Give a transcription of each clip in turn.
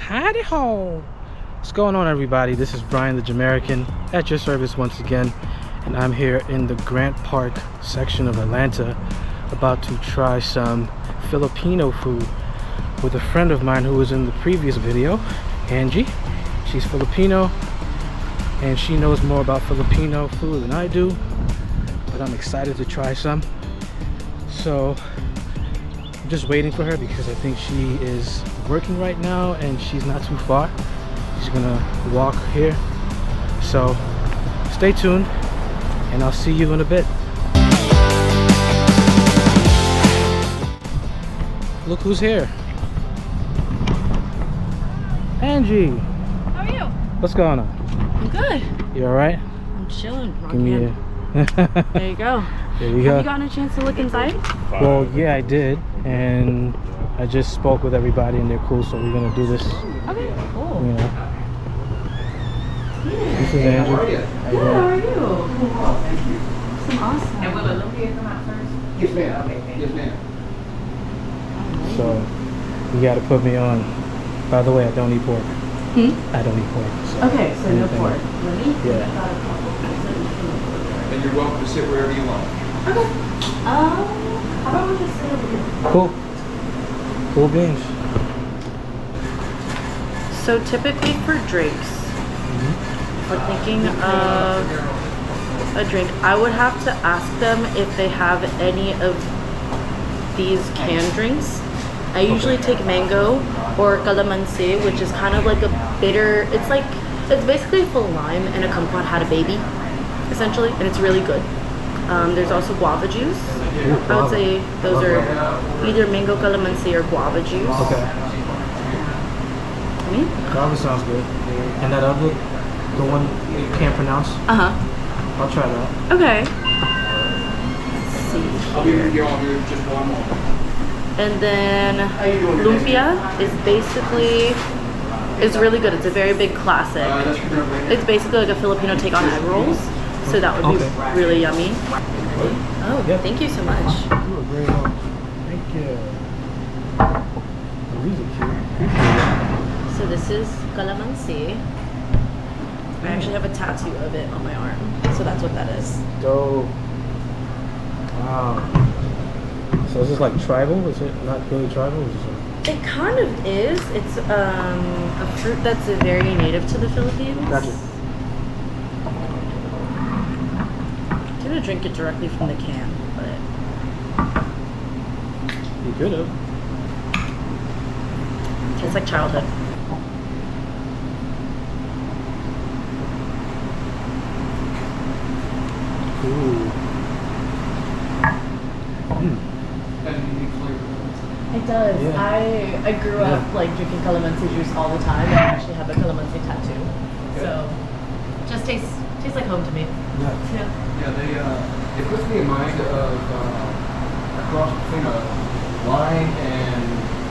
Howdy ho! What's going on, everybody? This is Brian the Jamaican at your service once again, and I'm here in the Grant Park section of Atlanta about to try some Filipino food with a friend of mine who was in the previous video, Angie. She's Filipino and she knows more about Filipino food than I do, but I'm excited to try some. So I'm just waiting for her because I think she is working right now and she's not too far. She's gonna walk here. So stay tuned and I'll see you in a bit. Look who's here. Angie. How are you? What's going on? I'm good. You alright? I'm chilling. Give me a... There you go. There you go. Have you gotten a chance to look inside? Well, yeah, I did, and I just spoke with everybody, and they're cool. So we're gonna do this. Okay, cool. You know. This is Angie. How are you? Good. How are you? Thank you. Awesome. And will the Lumpia come out first? Yes, ma'am. Okay. Yes, ma'am. So you gotta put me on. By the way, I don't eat pork. I don't eat pork. So okay, so no pork. Really? Yeah. And you're welcome to sit wherever you want. Okay. How about we just sit over here? Cool. Cool beans. So typically for drinks, we're thinking of a drink. I would have to ask them if they have any of these canned drinks. I usually take mango or calamansi, which is kind of like a bitter, it's basically if a lime and a kumquat had a baby, essentially, and it's really good. There's also guava juice. I would say those are either mango calamansi or guava juice. Okay. Guava sounds good. And that other, the one you can't pronounce? I'll try that. Okay. Let's see. I'll be with you on here just one moment. And then Lumpia is basically, it's really good. It's a very big classic. It's basically like a Filipino take on egg rolls. So that would be really yummy. Oh, Yep. Thank you so much. You were very welcome. Thank you. These are cute. So this is calamansi. I actually have a tattoo of it on my arm. So that's what that is. Dope. Wow. So is this like tribal? Is it not really tribal? Is it It kind of is. It's a fruit that's very native to the Philippines. Gotcha. I'm gonna drink it directly from the can, but you could have. it's like childhood. Ooh. It does. Yeah. I grew up like drinking calamansi juice all the time, and I actually have a calamansi tattoo. So just tastes like home to me. Yeah. Yeah, it puts me in mind of a cross between a lime and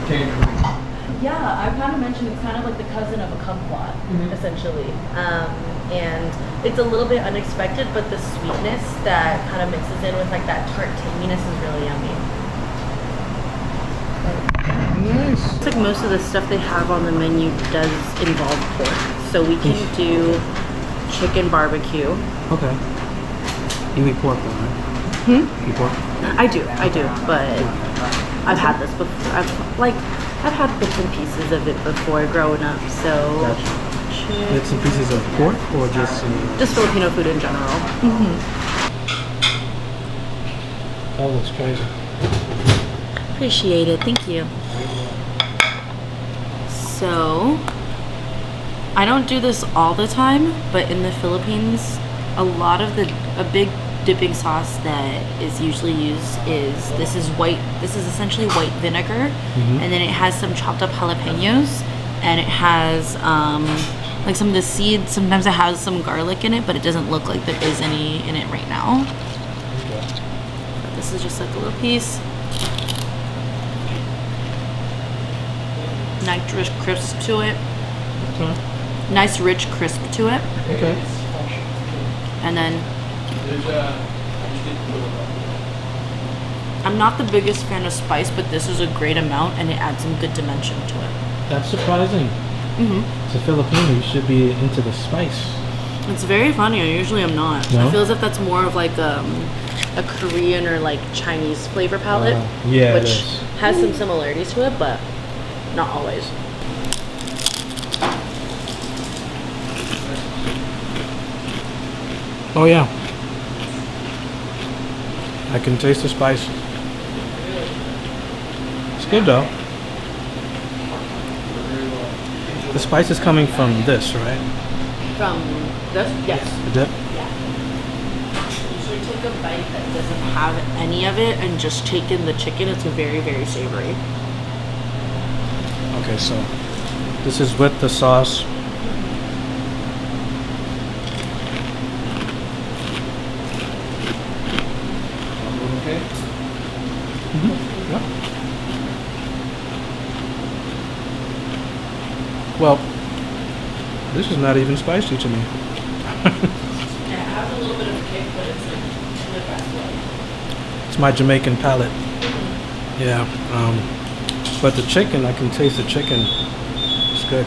tangerine. Yeah, I've kind of mentioned it's kind of like the cousin of a kumquat, essentially. And it's a little bit unexpected, but the sweetness that kind of mixes in with like that tart tanginess is really yummy. Nice. It's like most of the stuff they have on the menu does involve pork. So we can do chicken barbecue. Okay. You eat pork though, right? You eat pork? I do, but I've had this before. I've had bits and pieces of it before growing up, so Gotcha. Bits and pieces of pork or just Filipino food in general. That looks crazy. Appreciate it, thank you. So, I don't do this all the time, but in the Philippines, a big dipping sauce that is usually used is this is essentially white vinegar, and then it has some chopped up jalapenos, and it has like some of the seeds. Sometimes it has some garlic in it, but it doesn't look like there is any in it right now. But this is just like a little piece. Nice rich crisp to it. Okay. Nice rich crisp to it. Okay. And then I'm not the biggest fan of spice, but this is a great amount and it adds some good dimension to it. That's surprising. As a Filipino, you should be into the spice. It's very funny. I usually am not. No? I feel as if that's more of like a Korean or like Chinese flavor palette. Yeah, it which is. has some similarities to it, but not always. Oh yeah. I can taste the spice. It's good though. The spice is coming from this, right? From this, yes. The dip? Usually take a bite that doesn't have any of it and just take in the chicken. It's very, very savory. Okay, so this is with the sauce. Okay. Yep. Well, this is not even spicy to me. And it has a little bit of a kick, but it's like in the best way. It's my Jamaican palate. Yeah. But the chicken, I can taste the chicken. It's good.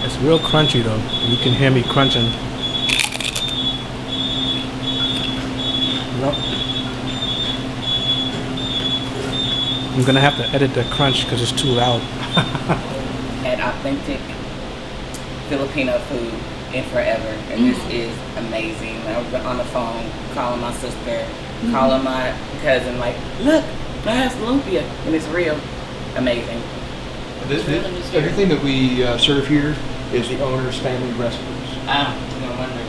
It's real crunchy though. You can hear me crunching. Yep. I'm gonna have to edit the crunch because it's too loud. Had authentic Filipino food in forever, and this is amazing. I was on the phone calling my sister, calling my cousin, like, look, that's Lumpia, and it's real. Amazing. Everything that we serve here is the owner's family recipes. Ah, no wonder.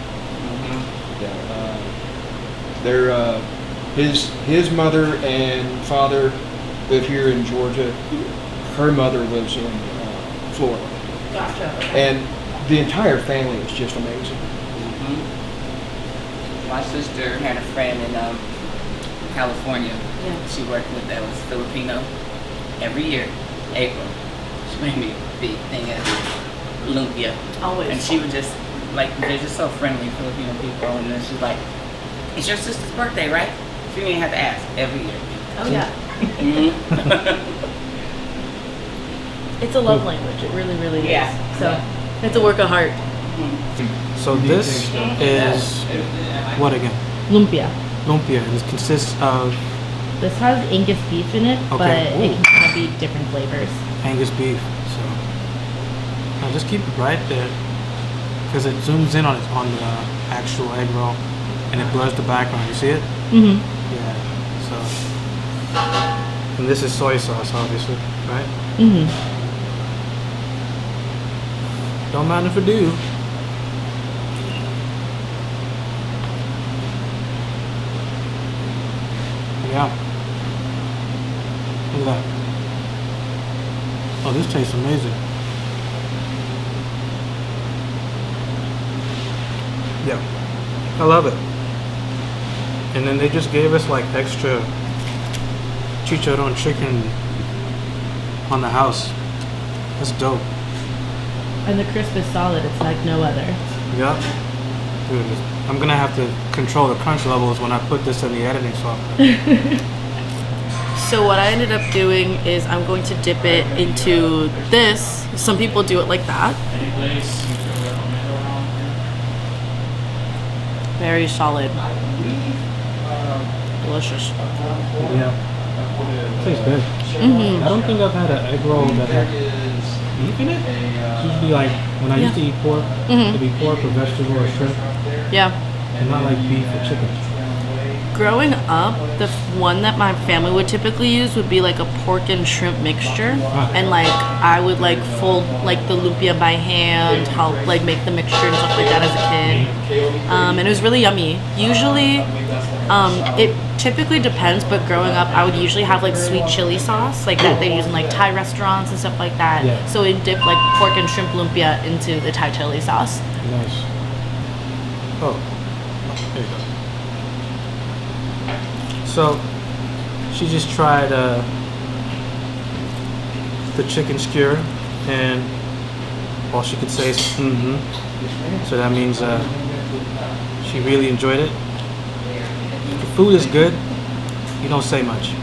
Yeah. His mother and father live here in Georgia. Her mother lives in Florida. Gotcha. And the entire family is just amazing. My sister had a friend in California. Yeah. She worked with that was Filipino. Every year, April, she made me a big thing of lumpia. Always. And she would just, like, they're just so friendly, Filipino people. And then she's like, it's your sister's birthday, right? She didn't have to ask every year. Oh yeah. It's a love language. It really, really is. Yeah. So it's a work of heart. So this is what again? Lumpia. Lumpia. And it consists of This has Angus beef in it, Okay. but it Ooh. can kind of be different flavors. Angus beef. So now just keep it right there because it zooms in on the actual egg roll and it blurs the background. You see it? Mm-hmm. Yeah. So and this is soy sauce, obviously, right? Mm-hmm. Don't mind if I do. Yeah. Look at that. Oh, this tastes amazing. Yeah. I love it. And then they just gave us like extra chicharron chicken on the house. That's dope. And the crisp is solid. It's like no other. Yep. Dude, I'm gonna have to control the crunch levels when I put this in the editing software. So what I ended up doing is I'm going to dip it into this. Some people do it like that. Very solid. Delicious. Yeah. Tastes good. Mm-hmm. I don't think I've had an egg roll that had beef in it. It's usually like when I used to eat pork, it'd be pork or vegetable or shrimp, Yeah. and not like beef or chicken. Growing up, the one that my family would typically use would be like a pork and shrimp mixture, and like I would like fold like the lumpia by hand, help like make the mixture and stuff like that as a kid, and it was really yummy. Usually, it typically depends, but growing up, I would usually have like sweet chili sauce, like that they use in like Thai restaurants and stuff like that. Yeah. So we'd dip like pork and shrimp lumpia into the Thai chili sauce. Nice. Oh, there you go. So, she just tried the chicken skewer, and all she could say is mm-hmm. So that means she really enjoyed it. If the food is good, you don't say much.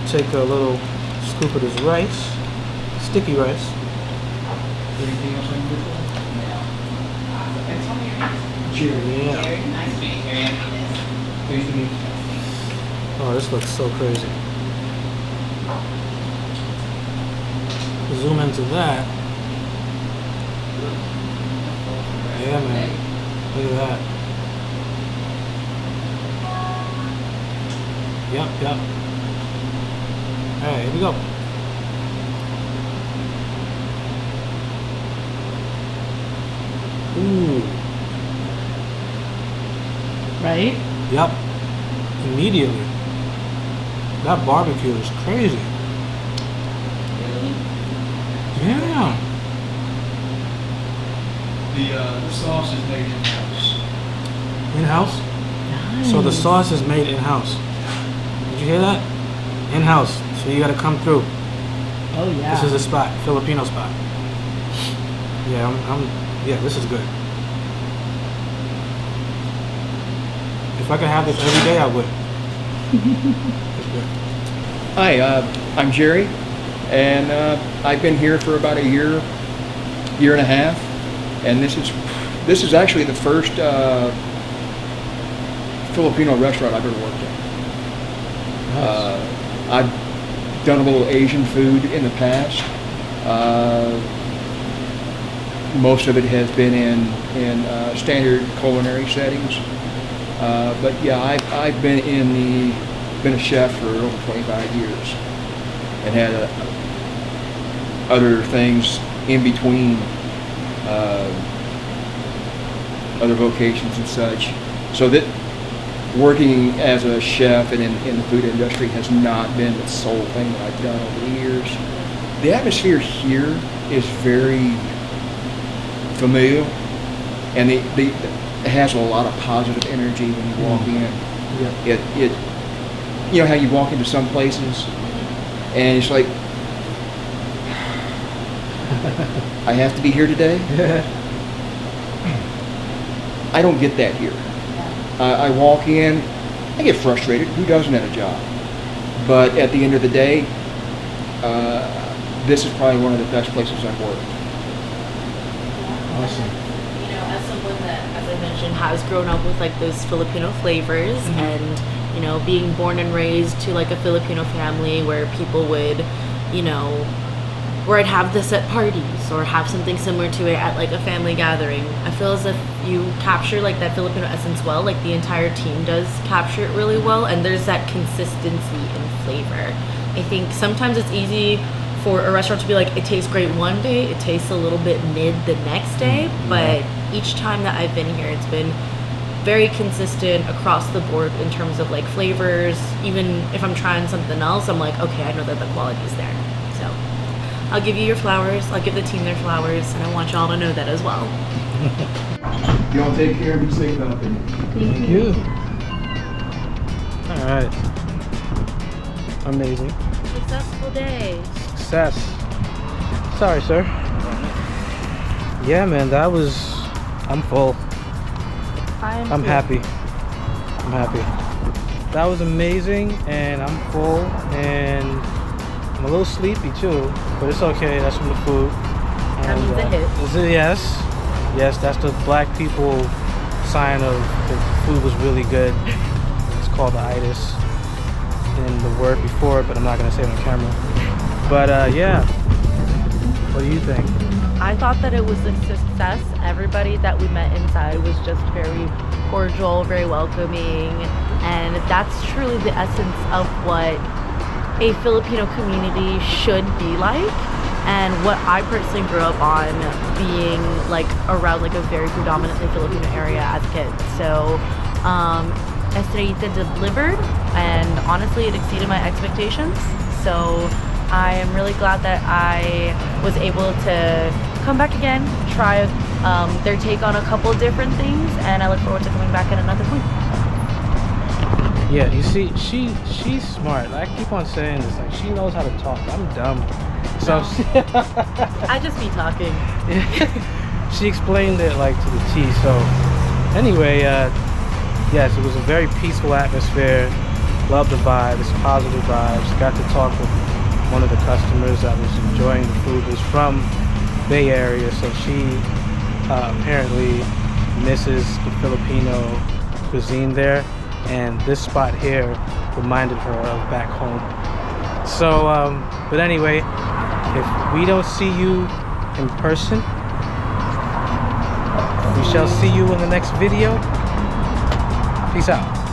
Take a little scoop of this rice, sticky rice. Anything else I can do for you? Yeah. Nice to meet you. Pleased to meet you. Oh, this looks so crazy. Zoom into that. Yeah, man. Look at that. Yep. Alright, here we go. Ooh. Right? Yep. Immediately. That barbecue is crazy. Yeah. The sauce is made in-house. In-house? Nice. So the sauce is made in-house. Did you hear that? In-house. So you gotta come through. Oh yeah. This is a spot, Filipino spot. Yeah, yeah, this is good. If I could have this every day, I would. It's good. Hi, I'm Jerry, and I've been here for about a year and a half, and this is actually the first Filipino restaurant I've ever worked in. I've done a little Asian food in the past. Most of it has been in standard culinary settings. But yeah, I've been been a chef for over 25 years, and had other things in between, other vocations and such. So that working as a chef and in the food industry has not been the sole thing that I've done over the years. The atmosphere here is very familiar, and it has a lot of positive energy when you walk in. Yeah. It you know how you walk into some places and it's like, I have to be here today. I don't get that here. I walk in, I get frustrated. Who doesn't at a job? But at the end of the day, this is probably one of the best places I've worked. Awesome. You know, as someone that, as I mentioned, has grown up with like those Filipino flavors, and you know, being born and raised to like a Filipino family where people would, you know, where I'd have this at parties or have something similar to it at like a family gathering. I feel as if you capture like that Filipino essence well, like the entire team does capture it really well, and there's that consistency in flavor. I think sometimes it's easy for a restaurant to be like, it tastes great one day, it tastes a little bit mid the next day, but each time that I've been here, it's been very consistent across the board in terms of like flavors. Even if I'm trying something else, I'm like, okay, I know that the quality is there. So I'll give you your flowers, I'll give the team their flowers, and I want y'all to know that as well. Y'all take care and be safe out there. Thank you. All right. Amazing. Successful day. Success. Sorry, sir. Yeah, man, I'm full. I'm happy. I'm happy. That was amazing, and I'm full, and I'm a little sleepy too, but it's okay. That's from the food. That means a hit. Yes, that's the black people sign of the food was really good. It's called the itis, and the word before it, but I'm not gonna say it on camera. But yeah, what do you think? I thought that it was a success. Everybody that we met inside was just very cordial, very welcoming, and that's truly the essence of what a Filipino community should be like, and what I personally grew up on, being like around like a very predominantly Filipino area as a kid. So Estrellita delivered, and honestly it exceeded my expectations. So I am really glad that I was able to come back again, try their take on a couple different things, and I look forward to coming back at another point. Yeah, you see, she's smart. I keep on saying this, like she knows how to talk. I'm dumb. So I just be talking. she explained it like to the T. So anyway, yes, it was a very peaceful atmosphere. Loved the vibes, positive vibes. Got to talk with one of the customers that was enjoying the food. It was from Bay Area, so she apparently misses the Filipino cuisine there, and this spot here reminded her of back home. So but anyway, if we don't see you in person, we shall see you in the next video. Peace out.